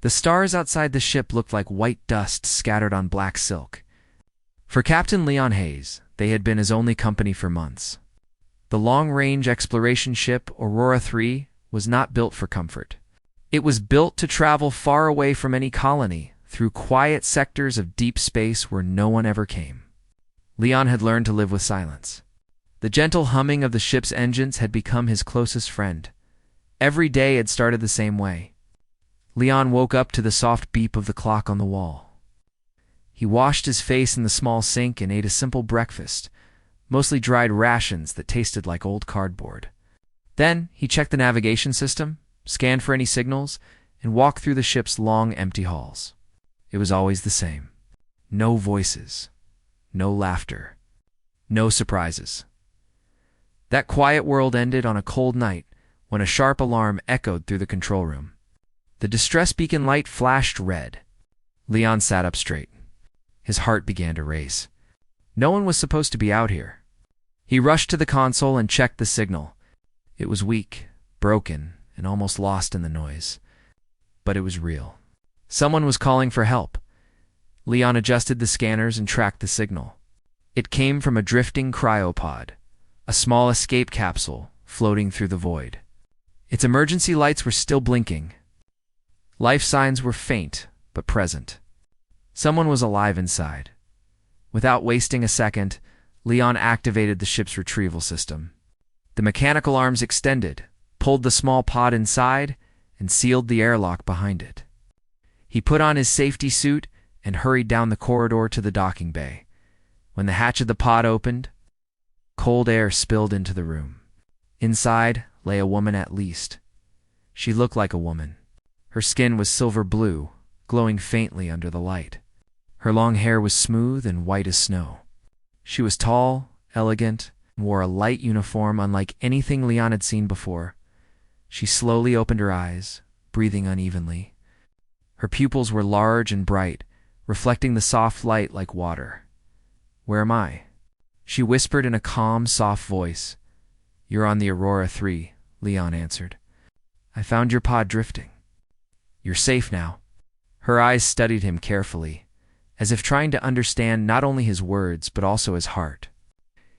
The stars outside the ship looked like white dust scattered on black silk. For Captain Leon Hayes, they had been his only company for months. The long-range exploration ship Aurora 3 was not built for comfort. It was built to travel far away from any colony, through quiet sectors of deep space where no one ever came. Leon had learned to live with silence. The gentle humming of the ship's engines had become his closest friend. Every day had started the same way. Leon woke up to the soft beep of the clock on the wall. He washed his face in the small sink and ate a simple breakfast, mostly dried rations that tasted like old cardboard. Then he checked the navigation system, scanned for any signals, and walked through the ship's long, empty halls. It was always the same. No voices. No laughter. No surprises. That quiet world ended on a cold night when a sharp alarm echoed through the control room. The distress beacon light flashed red. Leon sat up straight. His heart began to race. No one was supposed to be out here. He rushed to the console and checked the signal. It was weak, broken, and almost lost in the noise. But it was real. Someone was calling for help. Leon adjusted the scanners and tracked the signal. It came from a drifting cryopod, a small escape capsule floating through the void. Its emergency lights were still blinking. Life signs were faint, but present. Someone was alive inside. Without wasting a second, Leon activated the ship's retrieval system. The mechanical arms extended, pulled the small pod inside, and sealed the airlock behind it. He put on his safety suit and hurried down the corridor to the docking bay. When the hatch of the pod opened, cold air spilled into the room. Inside lay a woman at least. She looked like a woman. Her skin was silver blue, glowing faintly under the light. Her long hair was smooth and white as snow. She was tall, elegant, and wore a light uniform unlike anything Leon had seen before. She slowly opened her eyes, breathing unevenly. Her pupils were large and bright, reflecting the soft light like water. "Where am I?" She whispered in a calm, soft voice. "You're on the Aurora 3, Leon answered. "I found your pod drifting. You're safe now." Her eyes studied him carefully, as if trying to understand not only his words but also his heart.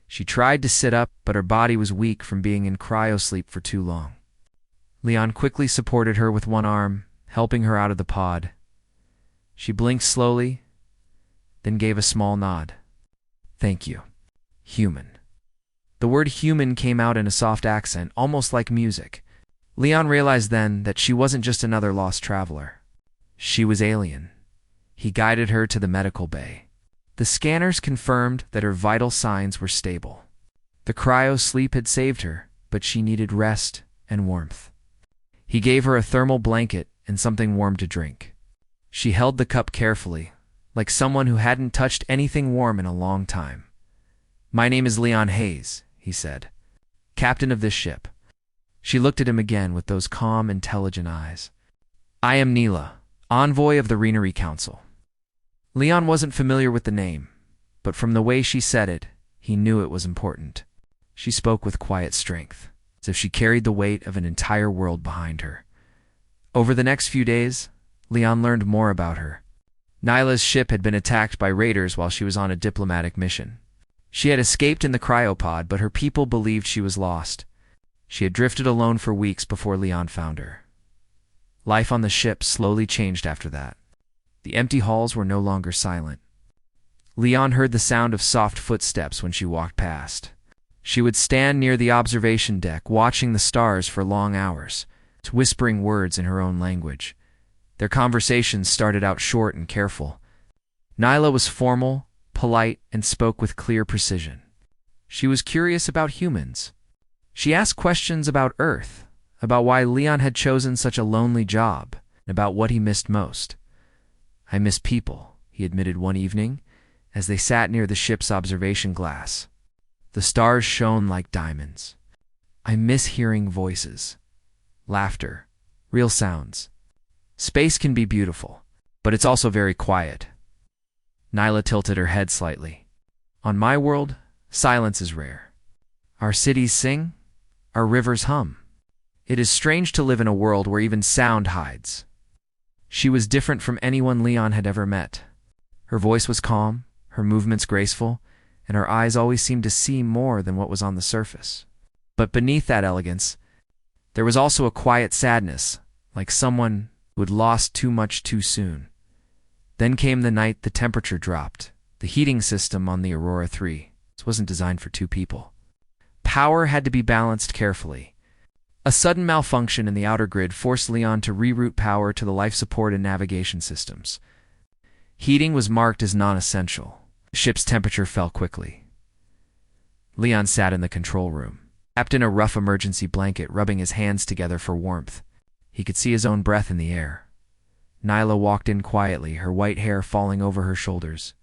She tried to sit up, but her body was weak from being in cryosleep for too long. Leon quickly supported her with one arm, helping her out of the pod. She blinked slowly, then gave a small nod. "Thank you. Human." The word human came out in a soft accent, almost like music. Leon realized then that she wasn't just another lost traveler. She was alien. He guided her to the medical bay. The scanners confirmed that her vital signs were stable. The cryo-sleep had saved her, but she needed rest and warmth. He gave her a thermal blanket and something warm to drink. She held the cup carefully, like someone who hadn't touched anything warm in a long time. "My name is Leon Hayes," he said, "captain of this ship." She looked at him again with those calm, intelligent eyes. "I am Neela, envoy of the Reanery Council." Leon wasn't familiar with the name, but from the way she said it, he knew it was important. She spoke with quiet strength, as if she carried the weight of an entire world behind her. Over the next few days, Leon learned more about her. Nyla's ship had been attacked by raiders while she was on a diplomatic mission. She had escaped in the cryopod, but her people believed she was lost. She had drifted alone for weeks before Leon found her. Life on the ship slowly changed after that. The empty halls were no longer silent. Leon heard the sound of soft footsteps when she walked past. She would stand near the observation deck, watching the stars for long hours, whispering words in her own language. Their conversations started out short and careful. Nyla was formal, polite, and spoke with clear precision. She was curious about humans. She asked questions about Earth, about why Leon had chosen such a lonely job, and about what he missed most. "I miss people," he admitted one evening, as they sat near the ship's observation glass. The stars shone like diamonds. "I miss hearing voices, laughter, real sounds. Space can be beautiful, but it's also very quiet." Nyla tilted her head slightly. "On my world, silence is rare. Our cities sing, our rivers hum. It is strange to live in a world where even sound hides." She was different from anyone Leon had ever met. Her voice was calm, her movements graceful, and her eyes always seemed to see more than what was on the surface. But beneath that elegance, there was also a quiet sadness, like someone who had lost too much too soon. Then came the night the temperature dropped. The heating system on the Aurora 3 wasn't designed for two people. Power had to be balanced carefully. A sudden malfunction in the outer grid forced Leon to reroute power to the life support and navigation systems. Heating was marked as non-essential. The ship's temperature fell quickly. Leon sat in the control room, wrapped in a rough emergency blanket, rubbing his hands together for warmth. He could see his own breath in the air. Nyla walked in quietly, her white hair falling over her shoulders.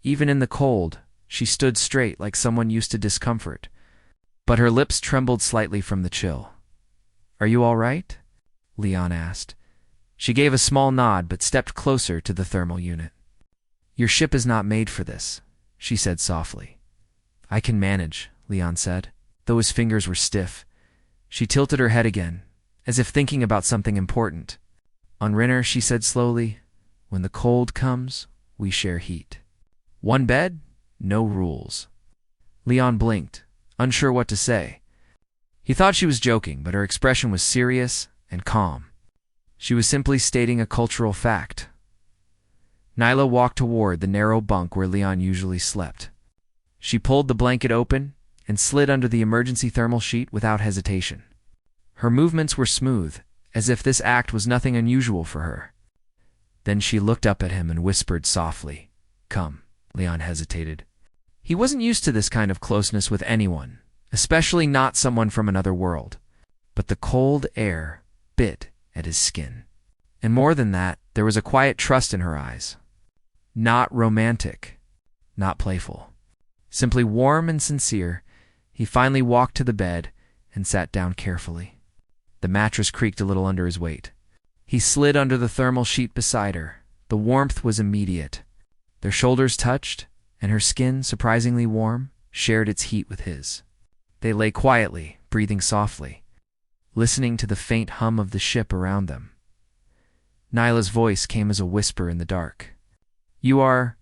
Even in the cold, she stood straight like someone used to discomfort, but her lips trembled slightly from the chill. "Are you all right?" Leon asked. She gave a small nod but stepped closer to the thermal unit. "Your ship is not made for this," she said softly. "I can manage," Leon said, though his fingers were stiff. She tilted her head again, as if thinking about something important. "On Renner," she said slowly, "when the cold comes, we share heat. One bed, no rules." Leon blinked, unsure what to say. He thought she was joking, but her expression was serious and calm. She was simply stating a cultural fact. Nyla walked toward the narrow bunk where Leon usually slept. She pulled the blanket open and slid under the emergency thermal sheet without hesitation. Her movements were smooth, as if this act was nothing unusual for her. Then she looked up at him and whispered softly, "Come." Leon hesitated. He wasn't used to this kind of closeness with anyone, especially not someone from another world. But the cold air bit at his skin. And more than that, there was a quiet trust in her eyes. Not romantic, not playful. Simply warm and sincere. He finally walked to the bed and sat down carefully. The mattress creaked a little under his weight. He slid under the thermal sheet beside her. The warmth was immediate. Their shoulders touched, and her skin, surprisingly warm, shared its heat with his. They lay quietly, breathing softly, listening to the faint hum of the ship around them. Nyla's voice came as a whisper in the dark. "You are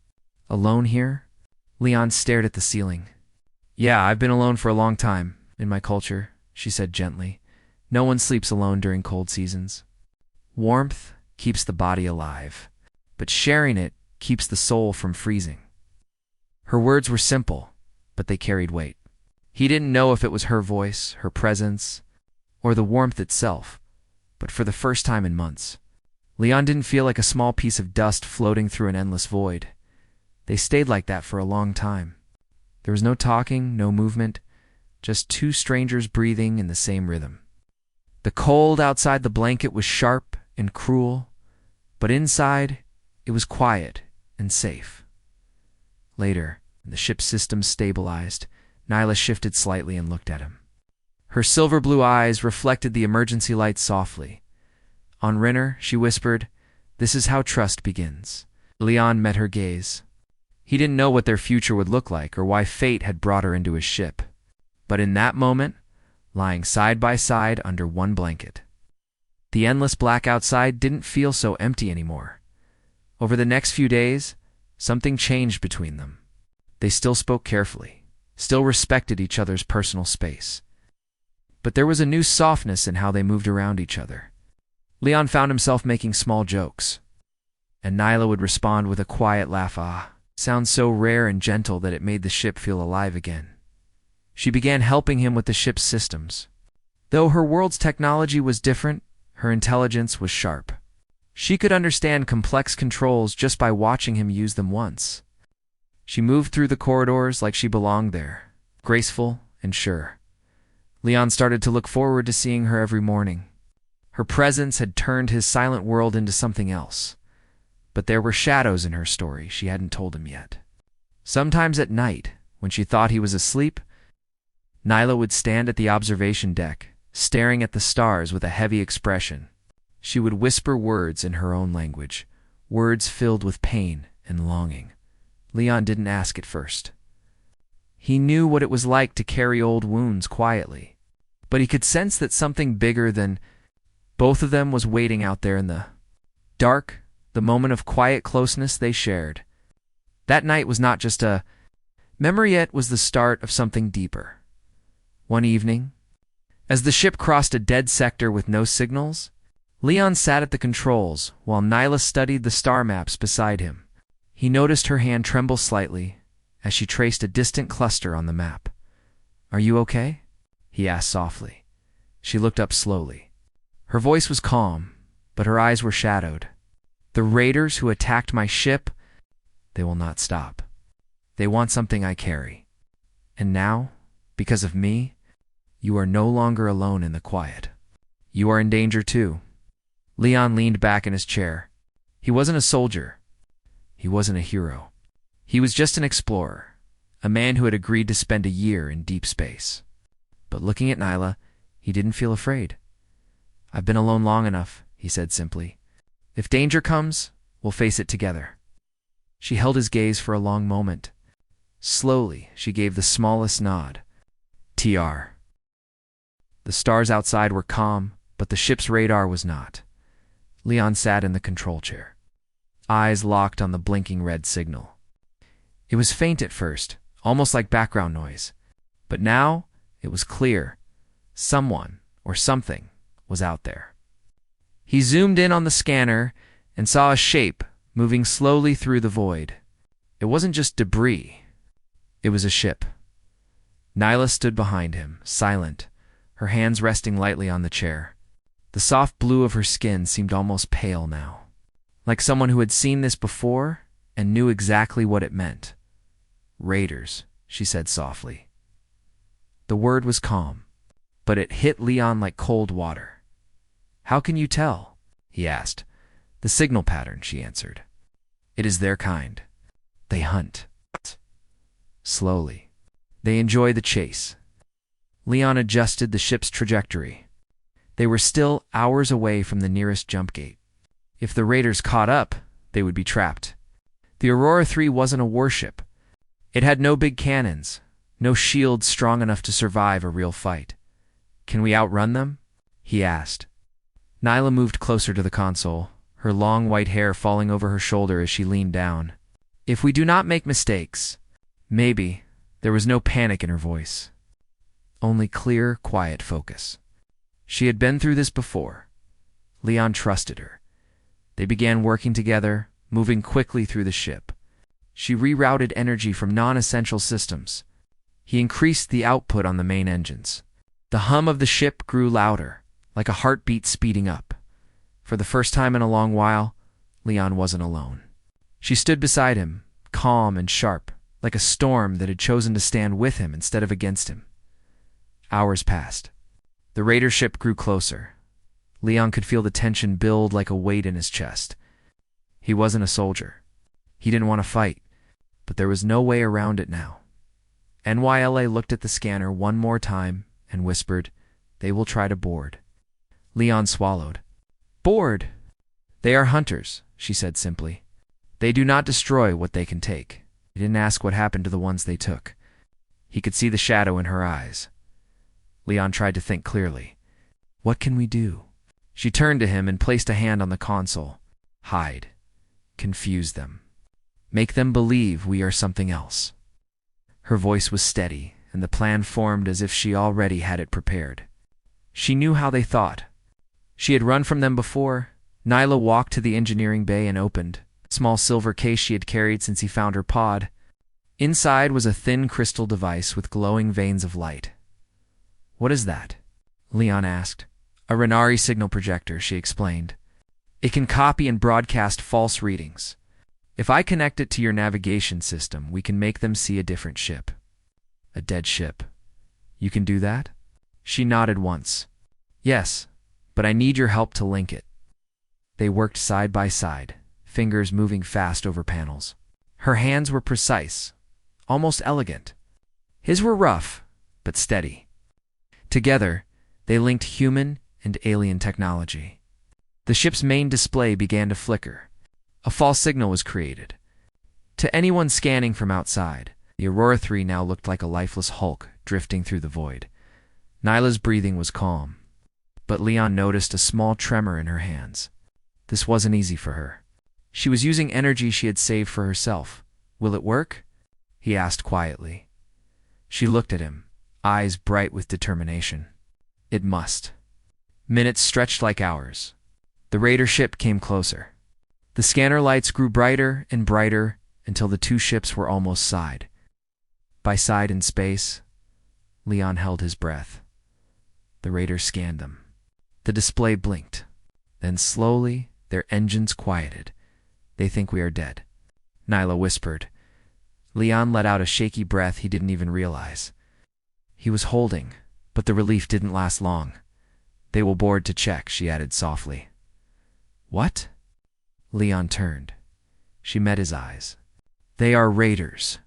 alone here?" Leon stared at the ceiling. "Yeah, I've been alone for a long time, in my culture," she said gently. "No one sleeps alone during cold seasons. Warmth keeps the body alive, but sharing it keeps the soul from freezing." Her words were simple, but they carried weight. He didn't know if it was her voice, her presence, or the warmth itself, but for the first time in months, Leon didn't feel like a small piece of dust floating through an endless void. They stayed like that for a long time. There was no talking, no movement, just two strangers breathing in the same rhythm. The cold outside the blanket was sharp and cruel, but inside it was quiet and safe. Later, when the ship's systems stabilized, Nyla shifted slightly and looked at him. Her silver blue eyes reflected the emergency lights softly. "On Renner," she whispered, "this is how trust begins." Leon met her gaze. He didn't know what their future would look like or why fate had brought her into his ship. But in that moment, lying side by side under one blanket, the endless black outside didn't feel so empty anymore. Over the next few days, something changed between them. They still spoke carefully, still respected each other's personal space. But there was a new softness in how they moved around each other. Leon found himself making small jokes, and Nyla would respond with a quiet laugh. Sounds so rare and gentle that it made the ship feel alive again. She began helping him with the ship's systems. Though her world's technology was different, her intelligence was sharp. She could understand complex controls just by watching him use them once. She moved through the corridors like she belonged there, graceful and sure. Leon started to look forward to seeing her every morning. Her presence had turned his silent world into something else. But there were shadows in her story she hadn't told him yet. Sometimes at night, when she thought he was asleep, Nyla would stand at the observation deck, staring at the stars with a heavy expression. She would whisper words in her own language, words filled with pain and longing. Leon didn't ask at first. He knew what it was like to carry old wounds quietly, but he could sense that something bigger than both of them was waiting out there in the Dark, the moment of quiet closeness they shared. That night was not just a memory, it was the start of something deeper. One evening, as the ship crossed a dead sector with no signals, Leon sat at the controls while Nyla studied the star maps beside him. He noticed her hand tremble slightly as she traced a distant cluster on the map. "Are you okay?" he asked softly. She looked up slowly. Her voice was calm, but her eyes were shadowed. "The raiders who attacked my ship, they will not stop. They want something I carry. And now, because of me, you are no longer alone in the quiet. You are in danger too." Leon leaned back in his chair. He wasn't a soldier. He wasn't a hero. He was just an explorer, a man who had agreed to spend a year in deep space. But looking at Nyla, he didn't feel afraid. "I've been alone long enough," he said simply. "If danger comes, we'll face it together." She held his gaze for a long moment. Slowly, she gave the smallest nod. "TR." The stars outside were calm, but the ship's radar was not. Leon sat in the control chair, eyes locked on the blinking red signal. It was faint at first, almost like background noise, but now it was clear. Someone, or something, was out there. He zoomed in on the scanner and saw a shape moving slowly through the void. It wasn't just debris. It was a ship. Nyla stood behind him, silent, her hands resting lightly on the chair. The soft blue of her skin seemed almost pale now, like someone who had seen this before and knew exactly what it meant. "Raiders," she said softly. The word was calm, but it hit Leon like cold water. "How can you tell?" he asked. "The signal pattern," she answered. "It is their kind. They hunt. Slowly. They enjoy the chase." Leon adjusted the ship's trajectory. They were still hours away from the nearest jump gate. If the raiders caught up, they would be trapped. The Aurora 3 wasn't a warship. It had no big cannons, no shields strong enough to survive a real fight. "Can we outrun them?" he asked. Nyla moved closer to the console, her long white hair falling over her shoulder as she leaned down. "If we do not make mistakes, maybe." There was no panic in her voice, only clear, quiet focus. She had been through this before. Leon trusted her. They began working together, moving quickly through the ship. She rerouted energy from non-essential systems. He increased the output on the main engines. The hum of the ship grew louder, like a heartbeat speeding up. For the first time in a long while, Leon wasn't alone. She stood beside him, calm and sharp, like a storm that had chosen to stand with him instead of against him. Hours passed. The raider ship grew closer. Leon could feel the tension build like a weight in his chest. He wasn't a soldier. He didn't want to fight, but there was no way around it now. NYLA looked at the scanner one more time and whispered, "They will try to board." Leon swallowed. "Board?" "They are hunters," she said simply. "They do not destroy what they can take." He didn't ask what happened to the ones they took. He could see the shadow in her eyes. Leon tried to think clearly. "What can we do?" She turned to him and placed a hand on the console. "Hide. Confuse them. Make them believe we are something else." Her voice was steady, and the plan formed as if she already had it prepared. She knew how they thought. She had run from them before. Nyla walked to the engineering bay and opened a small silver case she had carried since he found her pod. Inside was a thin crystal device with glowing veins of light. "What is that?" Leon asked. "A Renari signal projector," she explained. "It can copy and broadcast false readings. If I connect it to your navigation system, we can make them see a different ship." "A dead ship. You can do that?" She nodded once. "Yes, but I need your help to link it." They worked side by side, fingers moving fast over panels. Her hands were precise, almost elegant. His were rough, but steady. Together, they linked human and alien technology. The ship's main display began to flicker. A false signal was created. To anyone scanning from outside, the Aurora 3 now looked like a lifeless hulk drifting through the void. Nyla's breathing was calm, but Leon noticed a small tremor in her hands. This wasn't easy for her. She was using energy she had saved for herself. "Will it work?" he asked quietly. She looked at him, eyes bright with determination. It must. Minutes stretched like hours. The raider ship came closer. The scanner lights grew brighter and brighter until the two ships were almost side by side in space. Leon held his breath. The raiders scanned them. The display blinked. Then slowly, their engines quieted. "They think we are dead," Nyla whispered. Leon let out a shaky breath he didn't even realize. He was holding, but the relief didn't last long. "They will board to check," she added softly. "What?" Leon turned. She met his eyes. "They are raiders.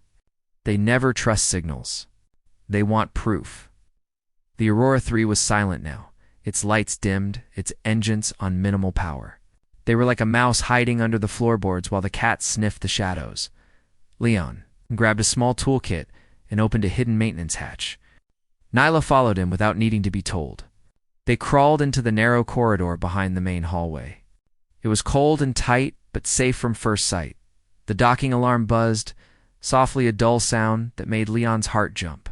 They never trust signals. They want proof." The Aurora 3 was silent now, its lights dimmed, its engines on minimal power. They were like a mouse hiding under the floorboards while the cat sniffed the shadows. Leon grabbed a small toolkit and opened a hidden maintenance hatch. Nyla followed him without needing to be told. They crawled into the narrow corridor behind the main hallway. It was cold and tight, but safe from first sight. The docking alarm buzzed, softly, a dull sound that made Leon's heart jump.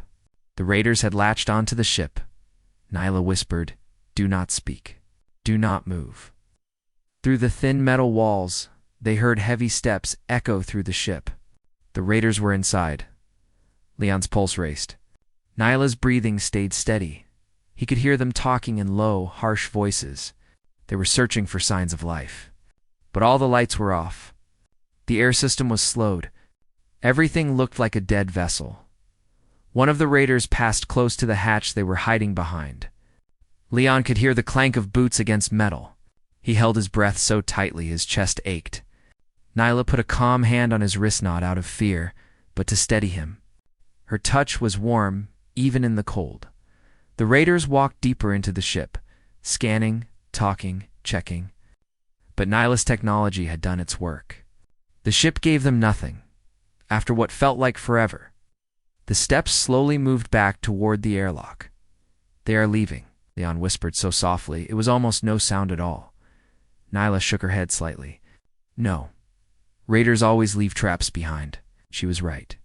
The raiders had latched onto the ship. Nyla whispered, "Do not speak. Do not move." Through the thin metal walls, they heard heavy steps echo through the ship. The raiders were inside. Leon's pulse raced. Nyla's breathing stayed steady. He could hear them talking in low, harsh voices. They were searching for signs of life. But all the lights were off. The air system was slowed. Everything looked like a dead vessel. One of the raiders passed close to the hatch they were hiding behind. Leon could hear the clank of boots against metal. He held his breath so tightly his chest ached. Nyla put a calm hand on his wrist, not out of fear, but to steady him. Her touch was warm, even in the cold. The raiders walked deeper into the ship, scanning, talking, checking. But Nyla's technology had done its work. The ship gave them nothing. After what felt like forever, the steps slowly moved back toward the airlock. "They are leaving," Leon whispered so softly it was almost no sound at all. Nyla shook her head slightly. "No. Raiders always leave traps behind." She was right.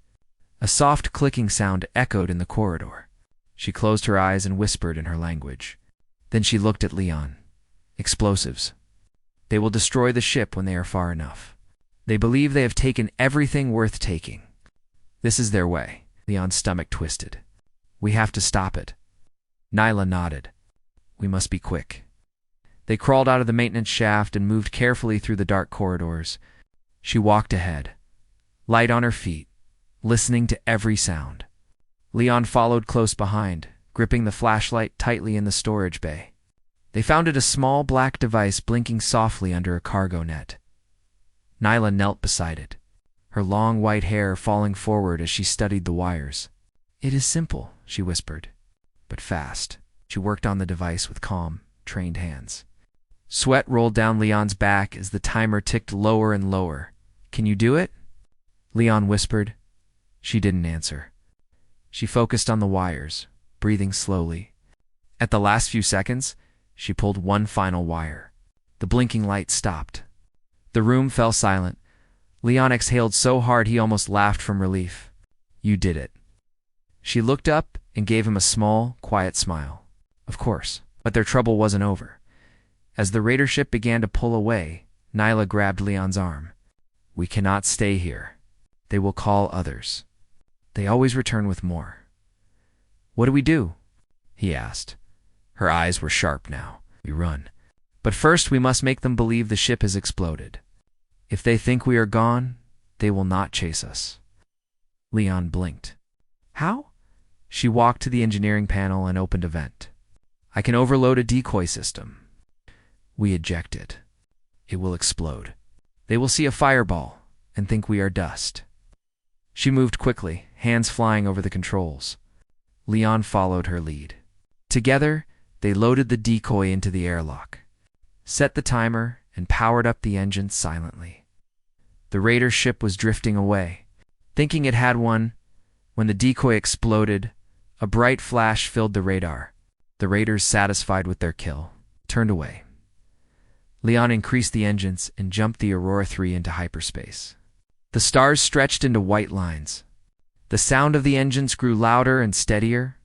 A soft clicking sound echoed in the corridor. She closed her eyes and whispered in her language. Then she looked at Leon. "Explosives. They will destroy the ship when they are far enough. They believe they have taken everything worth taking. This is their way." Leon's stomach twisted. "We have to stop it." Nyla nodded. "We must be quick." They crawled out of the maintenance shaft and moved carefully through the dark corridors. She walked ahead, light on her feet, listening to every sound. Leon followed close behind, gripping the flashlight tightly in the storage bay. They found it a small black device blinking softly under a cargo net. Nyla knelt beside it, her long white hair falling forward as she studied the wires. "It is simple," she whispered, "but fast." She worked on the device with calm, trained hands. Sweat rolled down Leon's back as the timer ticked lower and lower. "Can you do it?" Leon whispered. She didn't answer. She focused on the wires, breathing slowly. At the last few seconds, she pulled one final wire. The blinking light stopped. The room fell silent. Leon exhaled so hard he almost laughed from relief. "You did it." She looked up and gave him a small, quiet smile. Of course, but their trouble wasn't over. As the raider ship began to pull away, Nyla grabbed Leon's arm. "We cannot stay here. They will call others. They always return with more." "What do we do?" he asked. Her eyes were sharp now. "We run. But first we must make them believe the ship has exploded. If they think we are gone, they will not chase us." Leon blinked. "How?" She walked to the engineering panel and opened a vent. "I can overload a decoy system. We eject it. It will explode. They will see a fireball and think we are dust." She moved quickly, hands flying over the controls. Leon followed her lead. Together, they loaded the decoy into the airlock, set the timer, and powered up the engine silently. The raider ship was drifting away, thinking it had one, when the decoy exploded. A bright flash filled the radar. The raiders, satisfied with their kill, turned away. Leon increased the engines and jumped the Aurora 3 into hyperspace. The stars stretched into white lines. The sound of the engines grew louder and steadier,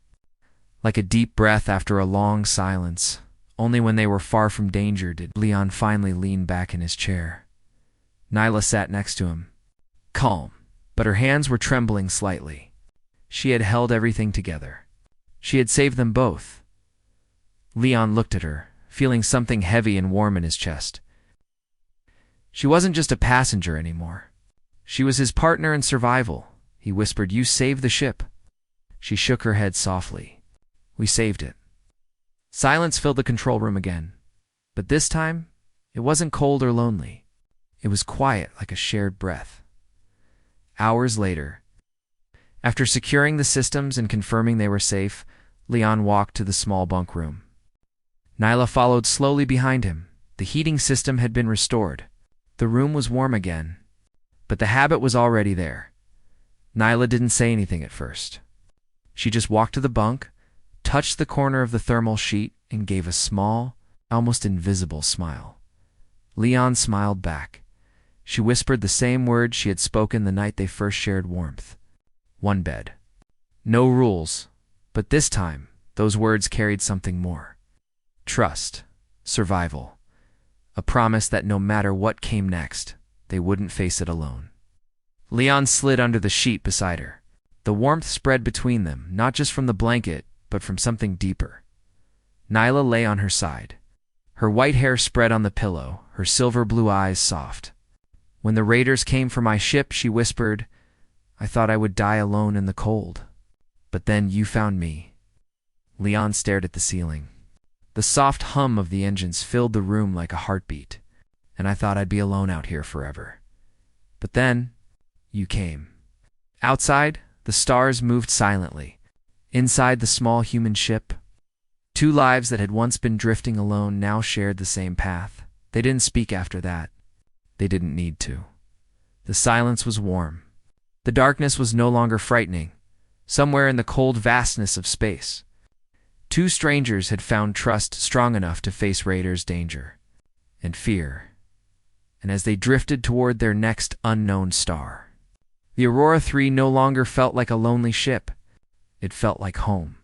like a deep breath after a long silence. Only when they were far from danger did Leon finally lean back in his chair. Nyla sat next to him, calm, but her hands were trembling slightly. She had held everything together. She had saved them both. Leon looked at her, feeling something heavy and warm in his chest. She wasn't just a passenger anymore. She was his partner in survival. He whispered, "You saved the ship." She shook her head softly. "We saved it." Silence filled the control room again. But this time, it wasn't cold or lonely. It was quiet, like a shared breath. Hours later, after securing the systems and confirming they were safe, Leon walked to the small bunk room. Nyla followed slowly behind him. The heating system had been restored. The room was warm again, but the habit was already there. Nyla didn't say anything at first. She just walked to the bunk, touched the corner of the thermal sheet, and gave a small, almost invisible smile. Leon smiled back. She whispered the same words she had spoken the night they first shared warmth. One bed. No rules, but this time, those words carried something more. Trust. Survival. A promise that no matter what came next, they wouldn't face it alone. Leon slid under the sheet beside her. The warmth spread between them, not just from the blanket, but from something deeper. Nyla lay on her side. Her white hair spread on the pillow, her silver blue eyes soft. "When the raiders came for my ship," she whispered, "I thought I would die alone in the cold. But then you found me." Leon stared at the ceiling. The soft hum of the engines filled the room like a heartbeat, and I thought I'd be alone out here forever. But then, you came. Outside, the stars moved silently. Inside the small human ship, two lives that had once been drifting alone now shared the same path. They didn't speak after that. They didn't need to. The silence was warm. The darkness was no longer frightening. Somewhere in the cold vastness of space, two strangers had found trust strong enough to face Raiders' danger and fear. And as they drifted toward their next unknown star, the Aurora 3 no longer felt like a lonely ship. It felt like home.